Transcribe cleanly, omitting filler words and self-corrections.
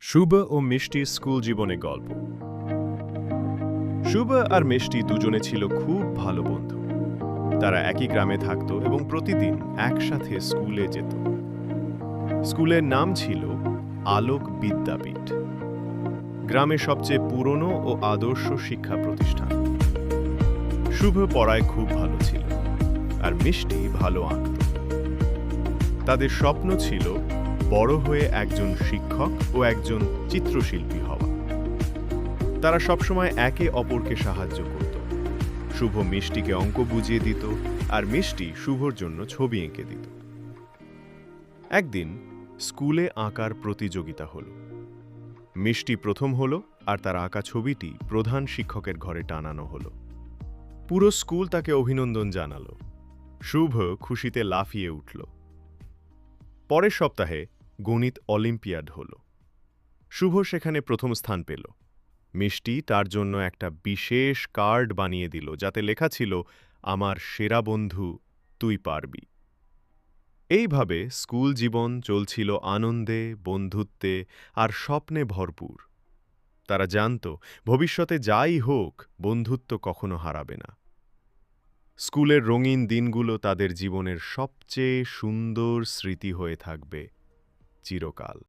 শুভ ও মিষ্টির স্কুল জীবনে গল্প। শুভ আর মিষ্টি দুজনে ছিল খুব ভালো বন্ধু। তারা একই গ্রামে থাকত এবং প্রতিদিন একসাথে স্কুলে যেত। স্কুলের নাম ছিল আলোক বিদ্যাপীঠ, গ্রামের সবচেয়ে পুরনো ও আদর্শ শিক্ষা প্রতিষ্ঠান। শুভ পড়ায় খুব ভালো ছিল আর মিষ্টি ভালো আঁকত। তাদের স্বপ্ন ছিল বড় হয়ে একজন শিক্ষক ও একজন চিত্রশিল্পী হওয়া। তারা সবসময় একে অপরকে সাহায্য করত। শুভ মিষ্টিকে অঙ্ক বুঝিয়ে দিত আর মিষ্টি শুভর জন্য ছবি এঁকে দিত। একদিন স্কুলে আঁকার প্রতিযোগিতা হলো। মিষ্টি প্রথম হলো আর তার আঁকা ছবিটি প্রধান শিক্ষকের ঘরে টানানো হলো। পুরো স্কুল তাকে অভিনন্দন জানালো। শুভ খুশিতে লাফিয়ে উঠল। পরের সপ্তাহে গণিত অলিম্পিয়াড হলো। শুভ সেখানে প্রথম স্থান পেল। মিষ্টি তার জন্য একটা বিশেষ কার্ড বানিয়ে দিল, যাতে লেখা ছিল, আমার সেরা বন্ধু, তুই পারবি। এইভাবে স্কুল জীবন চলছিল আনন্দে, বন্ধুত্বে আর স্বপ্নে ভরপুর। তারা জানত ভবিষ্যতে যাই হোক, বন্ধুত্ব কখনো হারাবে না। স্কুলের রঙিন দিনগুলো তাদের জীবনের সবচেয়ে সুন্দর স্মৃতি হয়ে থাকবে চিরকাল।